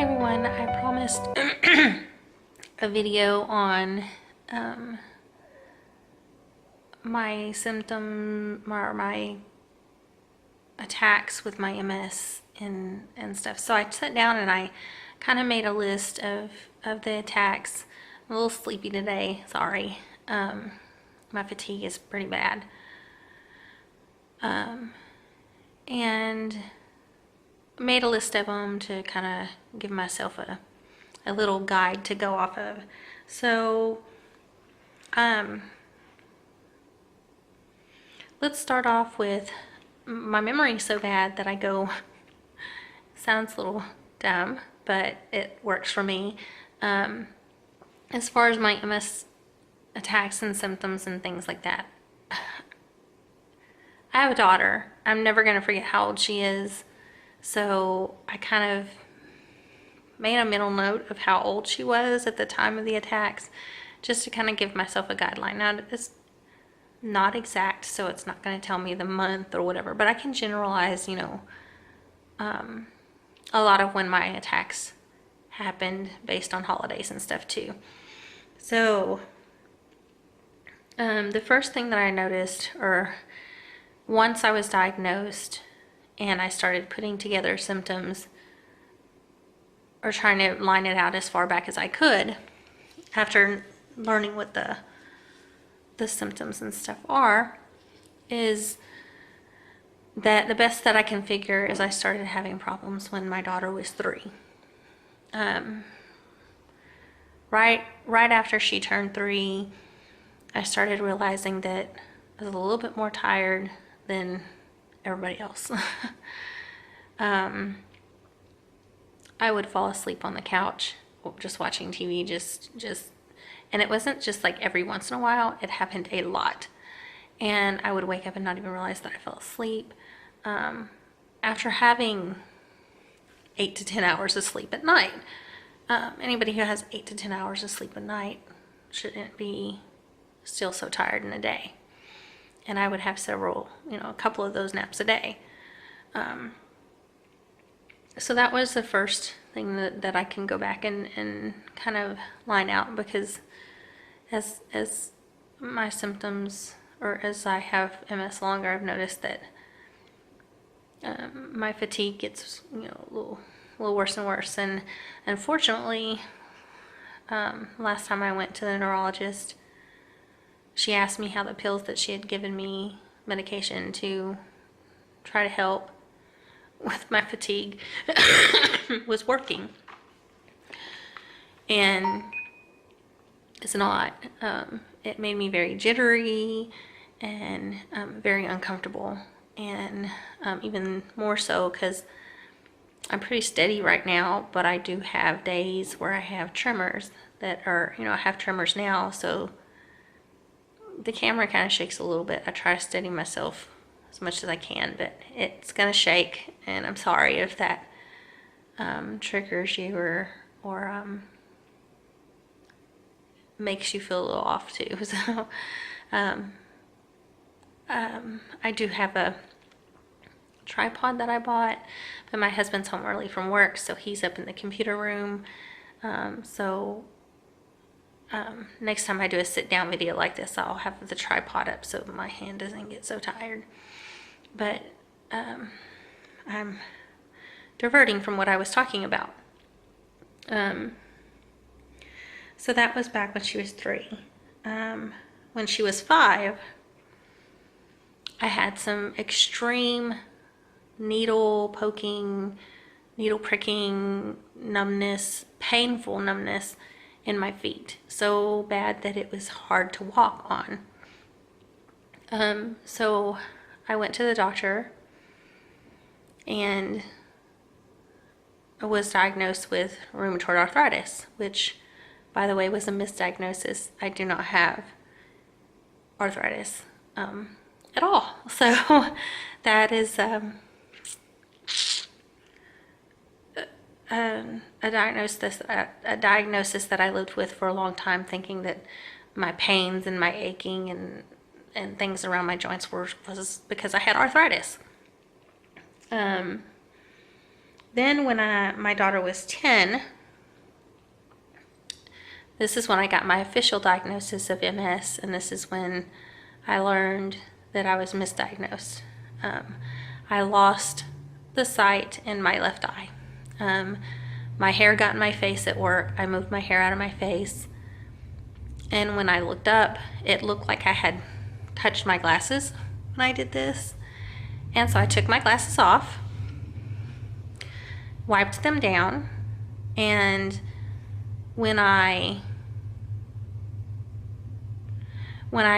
everyone, I promised a video on my symptom or my attacks with my MS and stuff. So I sat down and I kind of made a list of the attacks. I'm a little sleepy today, sorry. My fatigue is pretty bad. And made a list of them to kind of give myself a little guide to go off of. So let's start off with my memory so bad that I go, sounds a little dumb, but it works for me. As far as my MS attacks and symptoms and things like that, I have a daughter. I'm never going to forget how old she is. So I kind of made a mental note of how old she was at the time of the attacks, just to kind of give myself a guideline. Now, it's not exact, so it's not going to tell me the month or whatever, but I can generalize, you know, a lot of when my attacks happened based on holidays and stuff too. So the first thing that I noticed, or once I was diagnosed and I started putting together symptoms or trying to line it out as far back as I could after learning what the symptoms and stuff are, is that the best that I can figure is I started having problems when my daughter was 3. Right after she turned 3, I started realizing that I was a little bit more tired than everybody else. I would fall asleep on the couch just watching TV, and it wasn't just like every once in a while, it happened a lot. And I would wake up and not even realize that I fell asleep. After having 8 to 10 hours of sleep at night, anybody who has 8 to 10 hours of sleep a night shouldn't be still so tired in a day. And I would have several, a couple of those naps a day. So that was the first thing that I can go back and kind of line out, because as my symptoms, or as I have MS longer, I've noticed that my fatigue gets a little worse and worse. And unfortunately, last time I went to the neurologist, she asked me how the pills that she had given me, medication to try to help with my fatigue, was working. And it's not. It made me very jittery and very uncomfortable. And even more so because I'm pretty steady right now, but I do have days where I have tremors that are, I have tremors now, so the camera kind of shakes a little bit. I try to steady myself as much as I can, but it's gonna shake, and I'm sorry if that triggers you or makes you feel a little off too. So I do have a tripod that I bought, but my husband's home early from work, so he's up in the computer room. Next time I do a sit-down video like this, I'll have the tripod up so my hand doesn't get so tired. But I'm diverting from what I was talking about. So that was back when she was 3. When she was 5, I had some extreme needle poking, needle pricking numbness, painful numbness in my feet, so bad that it was hard to walk on. So I went to the doctor and I was diagnosed with rheumatoid arthritis, which, by the way, was a misdiagnosis. I do not have arthritis at all. So that is a diagnosis that I lived with for a long time, thinking that my pains and my aching and things around my joints was because I had arthritis. Then when my daughter was 10, this is when I got my official diagnosis of MS, and this is when I learned that I was misdiagnosed. I lost the sight in my left eye. My hair got in my face at work. I moved my hair out of my face. And when I looked up, it looked like I had touched my glasses when I did this. And so I took my glasses off, wiped them down, and when I went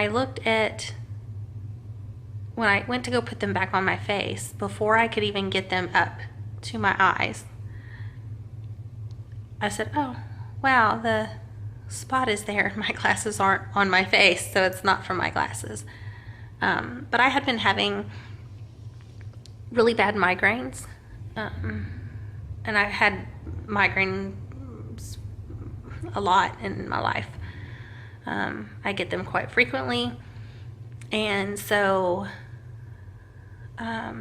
to go put them back on my face, before I could even get them up to my eyes, I said, oh, wow, the spot is there. My glasses aren't on my face, so it's not from my glasses. But I had been having really bad migraines, and I've had migraines a lot in my life. I get them quite frequently, and so I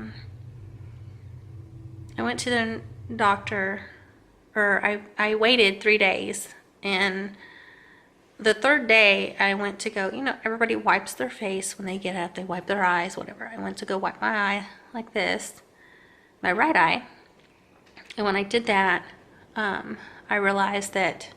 went to the doctor, or I waited 3 days, and the third day I went to go, everybody wipes their face when they get up, they wipe their eyes, whatever. I went to go wipe my eye like this, my right eye, and when I did that, I realized that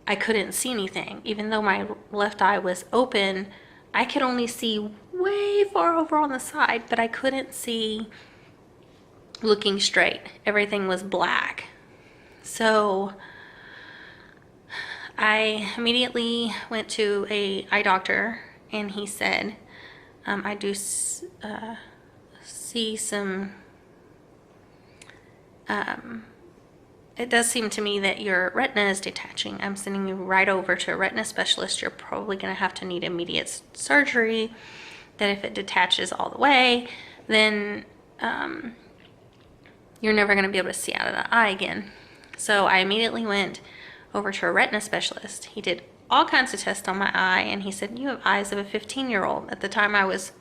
I couldn't see anything. Even though my left eye was open, I could only see way far over on the side, but I couldn't see looking straight. Everything was black. So I immediately went to an eye doctor, and he said, I do see some, it does seem to me that your retina is detaching. I'm sending you right over to a retina specialist. You're probably going to have to need immediate surgery. That if it detaches all the way, then you're never going to be able to see out of the eye again. So I immediately went over to a retina specialist. He did all kinds of tests on my eye, and he said, you have eyes of a 15-year-old. At the time I was,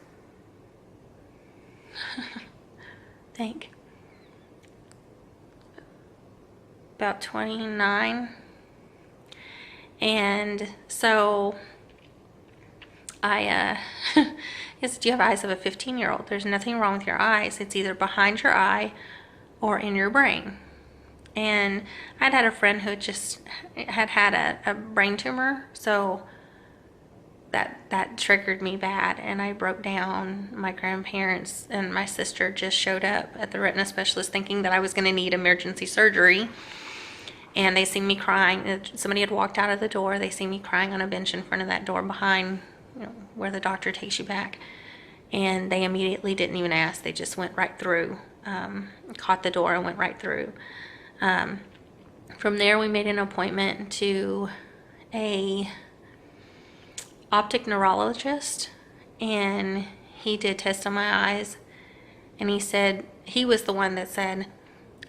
about 29. And so I he said, you have eyes of a 15-year-old. There's nothing wrong with your eyes. It's either behind your eye or in your brain. And I'd had a friend who just had a brain tumor, so that triggered me bad, and I broke down. My grandparents and my sister just showed up at the retina specialist thinking that I was going to need emergency surgery, and they seen me crying. Somebody had walked out of the door. They seen me crying on a bench in front of that door behind, where the doctor takes you back, and they immediately didn't even ask. They just went right through, caught the door and went right through. From there, we made an appointment to a optic neurologist, and he did tests on my eyes, and he was the one that said,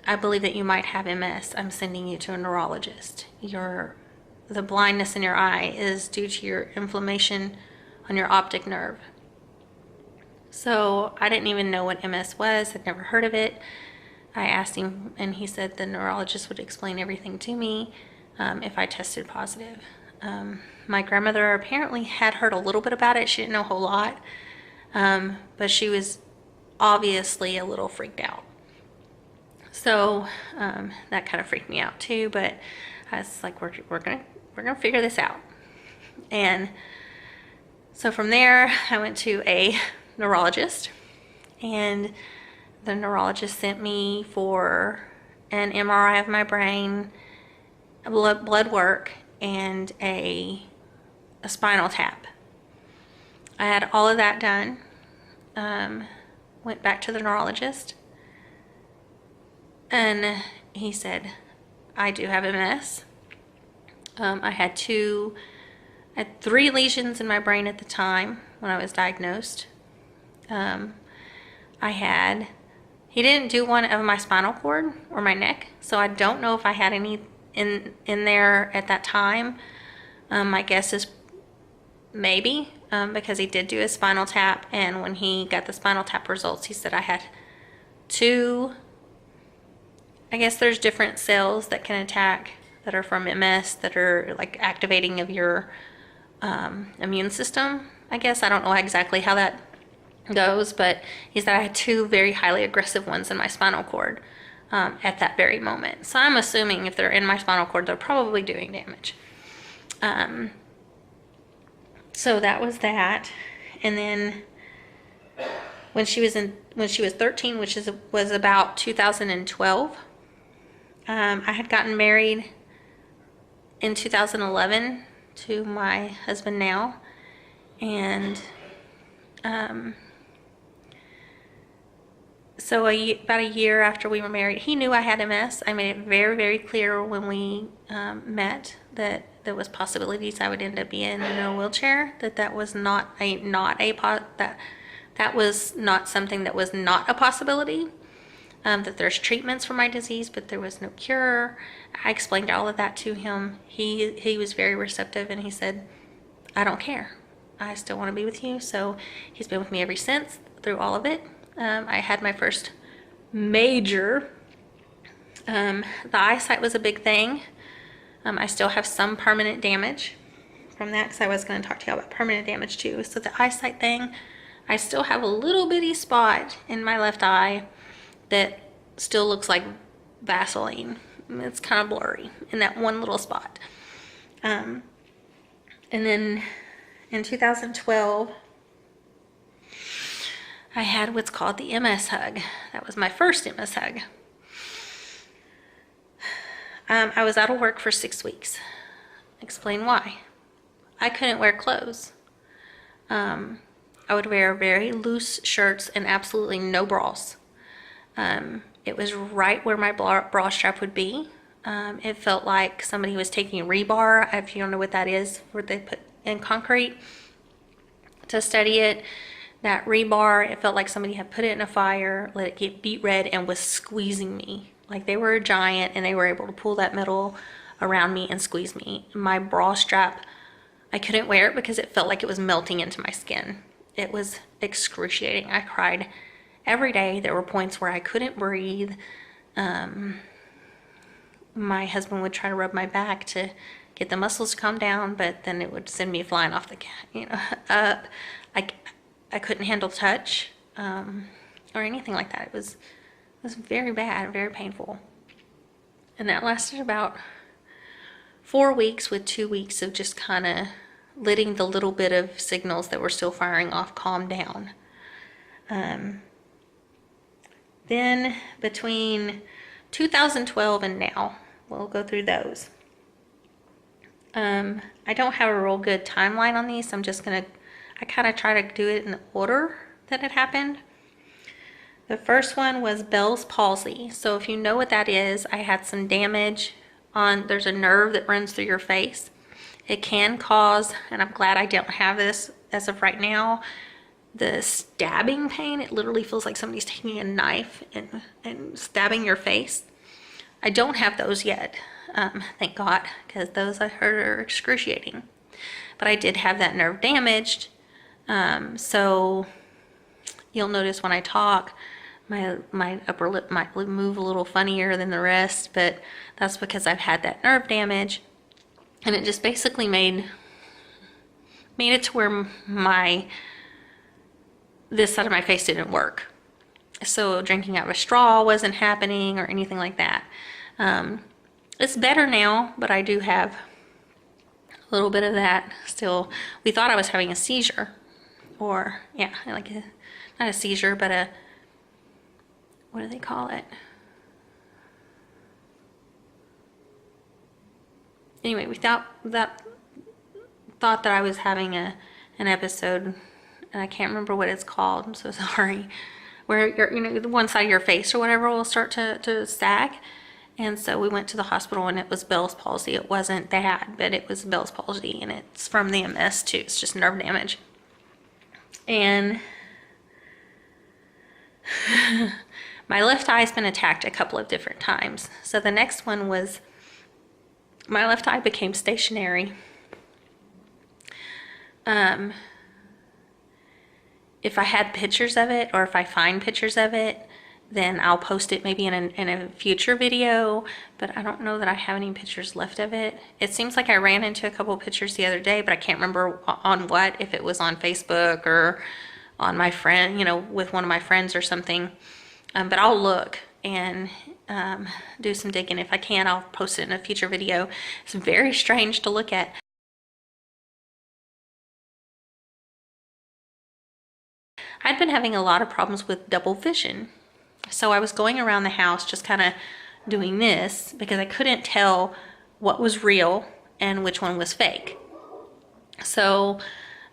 I believe that you might have MS. I'm sending you to a neurologist. The blindness in your eye is due to your inflammation on your optic nerve. So I didn't even know what MS was. I'd never heard of it. I asked him, and he said the neurologist would explain everything to me if I tested positive. My grandmother apparently had heard a little bit about it. She didn't know a whole lot, but she was obviously a little freaked out. So that kind of freaked me out too. But I was like, we're gonna figure this out. And so from there, I went to a neurologist, and the neurologist sent me for an MRI of my brain, blood work, and a spinal tap. I had all of that done. Went back to the neurologist, and he said, I do have MS. I had 3 lesions in my brain at the time when I was diagnosed. He didn't do one of my spinal cord or my neck, so I don't know if I had any in there at that time. My guess is maybe, because he did do a spinal tap, and when he got the spinal tap results, he said I had two, I guess there's different cells that can attack that are from MS that are like activating of your immune system. I guess I don't know exactly how that goes, but he said I had two very highly aggressive ones in my spinal cord at that very moment. So I'm assuming if they're in my spinal cord, they're probably doing damage. So that was that. And then when she was 13, which was about 2012, I had gotten married in 2011 to my husband now, and so about a year after we were married, he knew I had MS. I made it very, very clear when we met that there was possibilities I would end up being in a wheelchair. That was that was not something that was not a possibility. That there's treatments for my disease, but there was no cure. I explained all of that to him. He was very receptive, and he said, "I don't care. I still want to be with you." So he's been with me ever since through all of it. I had my first major, the eyesight was a big thing. I still have some permanent damage from that, because I was going to talk to you about permanent damage too. So the eyesight thing, I still have a little bitty spot in my left eye that still looks like Vaseline. It's kind of blurry in that one little spot. And then in 2012, I had what's called the MS hug. That was my first MS hug. I was out of work for 6 weeks. Explain why. I couldn't wear clothes. I would wear very loose shirts and absolutely no bras. It was right where my bra strap would be. It felt like somebody was taking rebar, if you don't know what that is, where they put in concrete to study it. That rebar, it felt like somebody had put it in a fire, let it get beet red, and was squeezing me. Like they were a giant, and they were able to pull that metal around me and squeeze me. My bra strap, I couldn't wear it because it felt like it was melting into my skin. It was excruciating. I cried every day. There were points where I couldn't breathe. My husband would try to rub my back to get the muscles to calm down, but then it would send me flying off the, up. I couldn't handle touch or anything like that. It was very bad, very painful. And that lasted about 4 weeks, with 2 weeks of just kind of letting the little bit of signals that were still firing off calm down. Then between 2012 and now, we'll go through those. I don't have a real good timeline on these. I kind of try to do it in the order that it happened. The first one was Bell's palsy. So if you know what that is, I had some damage there's a nerve that runs through your face. It can cause, and I'm glad I don't have this as of right now, the stabbing pain. It literally feels like somebody's taking a knife and stabbing your face. I don't have those yet, thank God, because those I heard are excruciating. But I did have that nerve damaged. So you'll notice when I talk, my upper lip might move a little funnier than the rest, but that's because I've had that nerve damage, and it just basically made it to where this side of my face didn't work. So drinking out of a straw wasn't happening or anything like that. It's better now, but I do have a little bit of that still. We thought I was having a seizure, or yeah, not a seizure, but what do they call it? Anyway, we thought that I was having an episode, and I can't remember what it's called. I'm so sorry. Where the one side of your face or whatever will start to sag. And so we went to the hospital, and it was Bell's palsy. It wasn't that, but it was Bell's palsy, and it's from the MS too. It's just nerve damage. And my left eye has been attacked a couple of different times. So the next one was my left eye became stationary. If I had pictures of it, or if I find pictures of it, then I'll post it maybe in a future video, but I don't know that I have any pictures left of it. It seems like I ran into a couple pictures the other day, but I can't remember on what, if it was on Facebook or on my friend, you know, with one of my friends or something. But I'll look and do some digging. If I can, I'll post it in a future video. It's very strange to look at. I'd been having a lot of problems with double vision. So I was going around the house just kind of doing this because I couldn't tell what was real and which one was fake. So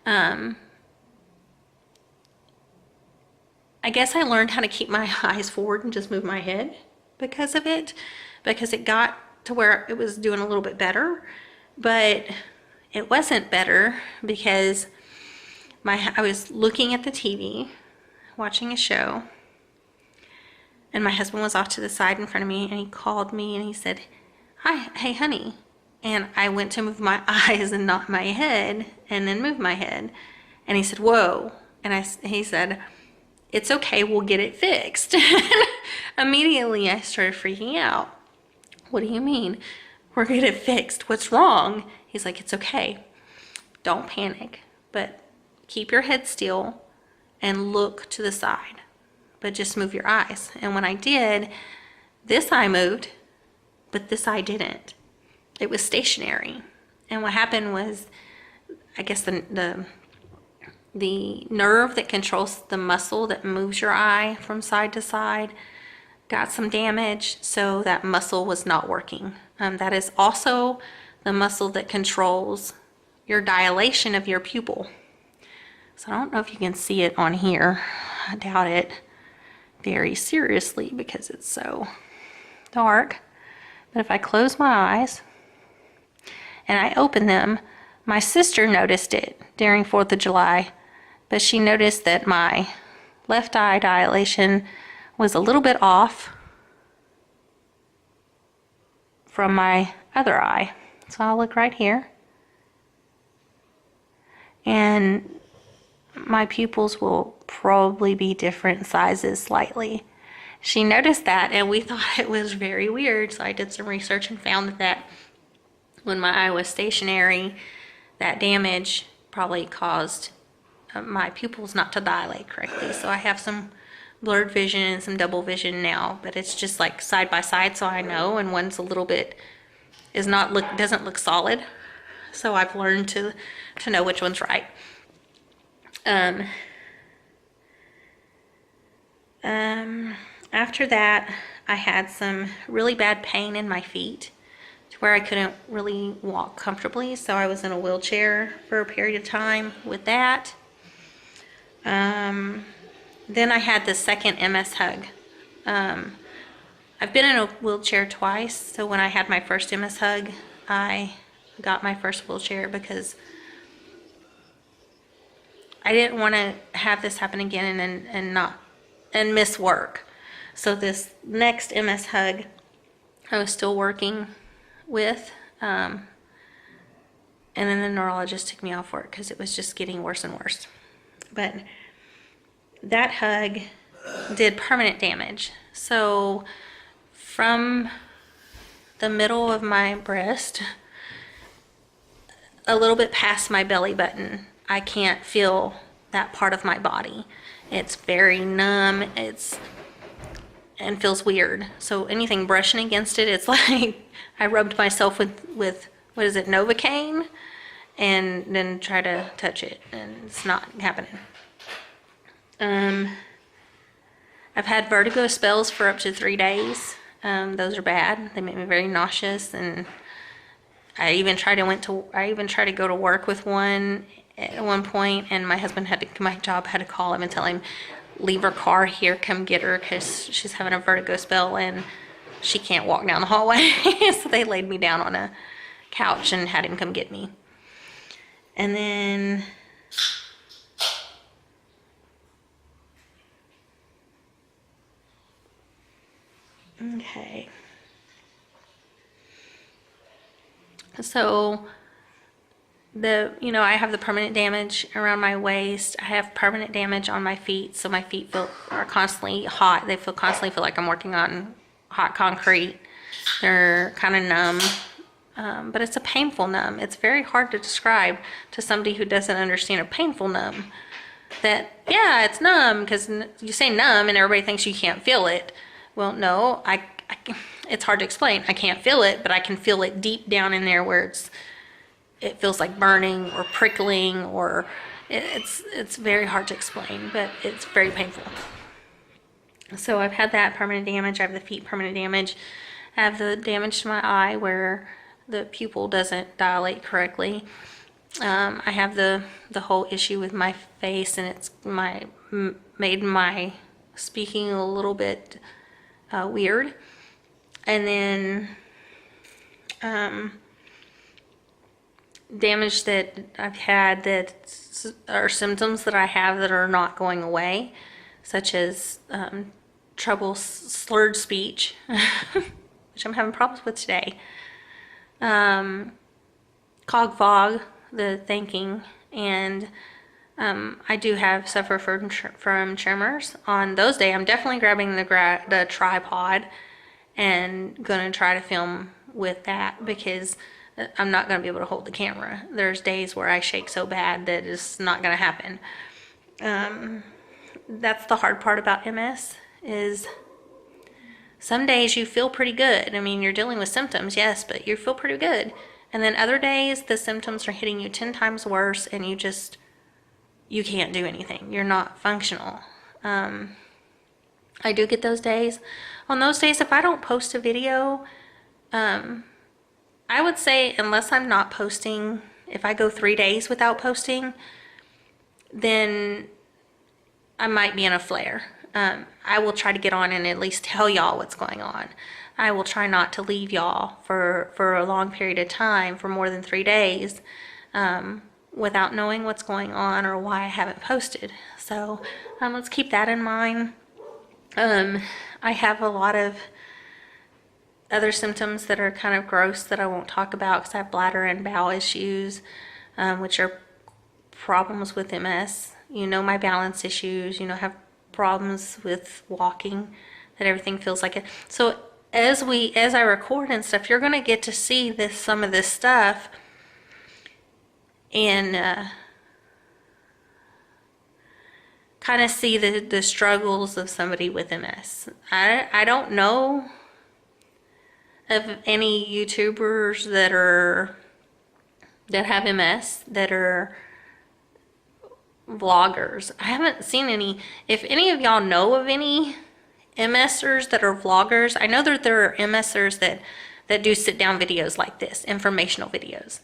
I guess I learned how to keep my eyes forward and just move my head because of it, because it got to where it was doing a little bit better, but it wasn't better because I was looking at the TV, watching a show, and my husband was off to the side in front of me, and he called me and he said, "Hi, hey honey." And I went to move my eyes and not my head, and then move my head. And he said, "Whoa." And he said, "It's okay, we'll get it fixed." Immediately I started freaking out. "What do you mean? We're gonna get it fixed. What's wrong?" He's like, "It's okay. Don't panic, but keep your head still and look to the side, but just move your eyes." And when I did, this eye moved, but this eye didn't. It was stationary. And what happened was, I guess the nerve that controls the muscle that moves your eye from side to side got some damage, so that muscle was not working. That is also the muscle that controls your dilation of your pupil. So I don't know if you can see it on here. I doubt it very seriously because it's so dark. But if I close my eyes and I open them, my sister noticed it during 4th of July, but she noticed that my left eye dilation was a little bit off from my other eye. So I'll look right here. And my pupils will probably be different sizes slightly. She noticed that, and we thought it was very weird. So I did some research and found that when my eye was stationary, that damage probably caused my pupils not to dilate correctly. So I have some blurred vision and some double vision now, but it's just like side by side, so I know, and one's a little bit doesn't look solid. So I've learned to know which one's right. After that, I had some really bad pain in my feet to where I couldn't really walk comfortably, so I was in a wheelchair for a period of time with that. Then I had the second MS hug. I've been in a wheelchair twice, so when I had my first MS hug, I got my first wheelchair because I didn't want to have this happen again and miss work. So this next MS hug, I was still working with, and then the neurologist took me off work because it was just getting worse and worse. But that hug did permanent damage. So from the middle of my breast, a little bit past my belly button, I can't feel that part of my body. It's very numb. And feels weird. So anything brushing against it, it's like I rubbed myself with what is it, Novocaine, and then try to touch it, and it's not happening. I've had vertigo spells for up to 3 days. Those are bad. They make me very nauseous, and I even tried to go to work with one at one point, and my job had to call him and tell him, leave her car here, come get her, because she's having a vertigo spell and she can't walk down the hallway. So they laid me down on a couch and had him come get me. And then okay, so I have the permanent damage around my waist. I have permanent damage on my feet, so my feet are constantly hot. They constantly feel like I'm working on hot concrete. They're kind of numb, but it's a painful numb. It's very hard to describe to somebody who doesn't understand a painful numb. That, yeah, it's numb, because you say numb and everybody thinks you can't feel it. Well, no, it's hard to explain. I can't feel it, but I can feel it deep down in there where it feels like burning or prickling, or it's very hard to explain, but it's very painful. So I've had that permanent damage. I have the feet permanent damage. I have the damage to my eye where the pupil doesn't dilate correctly. I have the whole issue with my face, and it's made my speaking a little bit weird. And then damage that I've had that are symptoms that I have that are not going away, such as trouble slurred speech, which I'm having problems with today. Cog fog, the thinking, and I do suffer from tremors. On those days, I'm definitely grabbing the tripod and gonna try to film with that, because I'm not gonna be able to hold the camera. There's days where I shake so bad that it's not gonna happen. That's the hard part about MS, is some days you feel pretty good. I mean, you're dealing with symptoms, yes, but you feel pretty good. And then other days, the symptoms are hitting you 10 times worse, and you can't do anything. You're not functional. I do get those days. On those days, if I don't post a video, I would say, unless I'm not posting, if I go 3 days without posting, then I might be in a flare. I will try to get on and at least tell y'all what's going on. I will try not to leave y'all for a long period of time, for more than 3 days, without knowing what's going on or why I haven't posted. So let's keep that in mind. I have a lot of other symptoms that are kind of gross that I won't talk about, because I have bladder and bowel issues, which are problems with MS. My balance issues, I have problems with walking, that everything feels like it. So as I record and stuff, you're going to get to see some of this stuff, and kind of see the struggles of somebody with MS. I don't know of any YouTubers that have MS that are vloggers. I haven't seen any. If any of y'all know of any MSers that are vloggers, I know that there are MSers that do sit down videos like this, informational videos,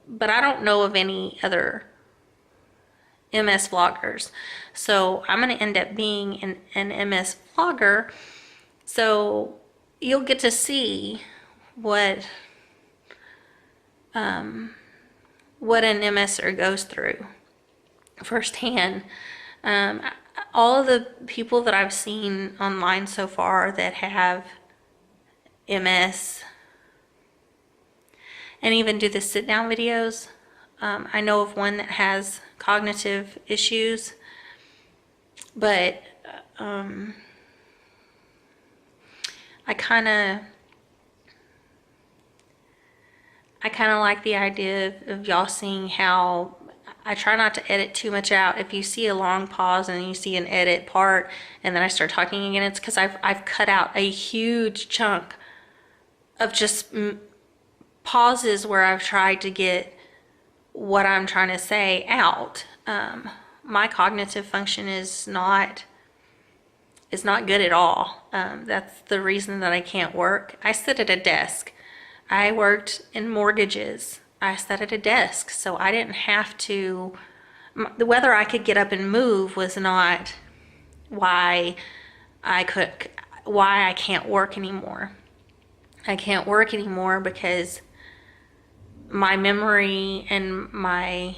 but I don't know of any other MS vloggers. So I'm going to end up being an MS vlogger. So you'll get to see what an MSer goes through firsthand. All of the people that I've seen online so far that have MS and even do the sit down videos, I know of one that has cognitive issues, but I kind of like the idea of y'all seeing how I try not to edit too much out. If you see a long pause and you see an edit part and then I start talking again, it's because I've cut out a huge chunk of just pauses where I've tried to get what I'm trying to say out. My cognitive function is not good at all. That's the reason that I can't work. I sit at a desk. I worked in mortgages. I sat at a desk, so I didn't have to. Whether I could get up and move was not why I can't work anymore. I can't work anymore because my memory and my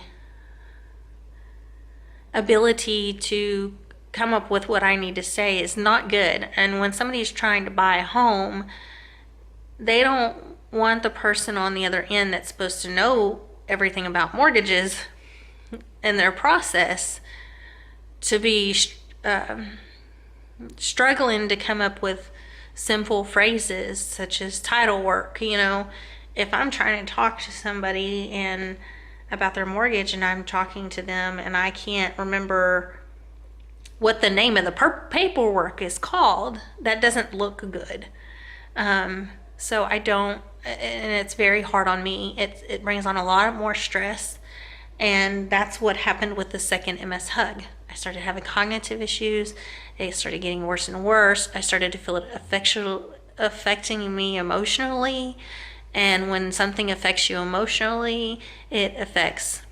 ability to come up with what I need to say is not good. And when somebody's trying to buy a home, they don't want the person on the other end that's supposed to know everything about mortgages and their process to be struggling to come up with simple phrases such as title work. You know, if I'm trying to talk to somebody and about their mortgage and I'm talking to them and I can't remember what the name of the paperwork is called, that doesn't look good. So I don't, and it's very hard on me. It brings on a lot more stress. And that's what happened with the second MS hug. I started having cognitive issues. It started getting worse and worse. I started to feel it affecting me emotionally. And when something affects you emotionally, it affects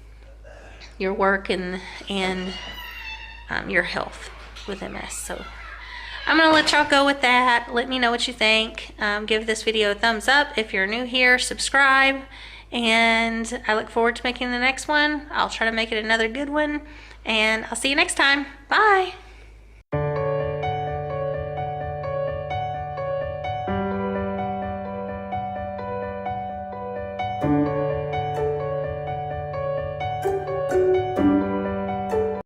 your work and your health with MS. So I'm gonna let y'all go with that. Let me know what you think. Give this video a thumbs up. If you're new here, subscribe. And I look forward to making the next one. I'll try to make it another good one. And I'll see you next time. Bye.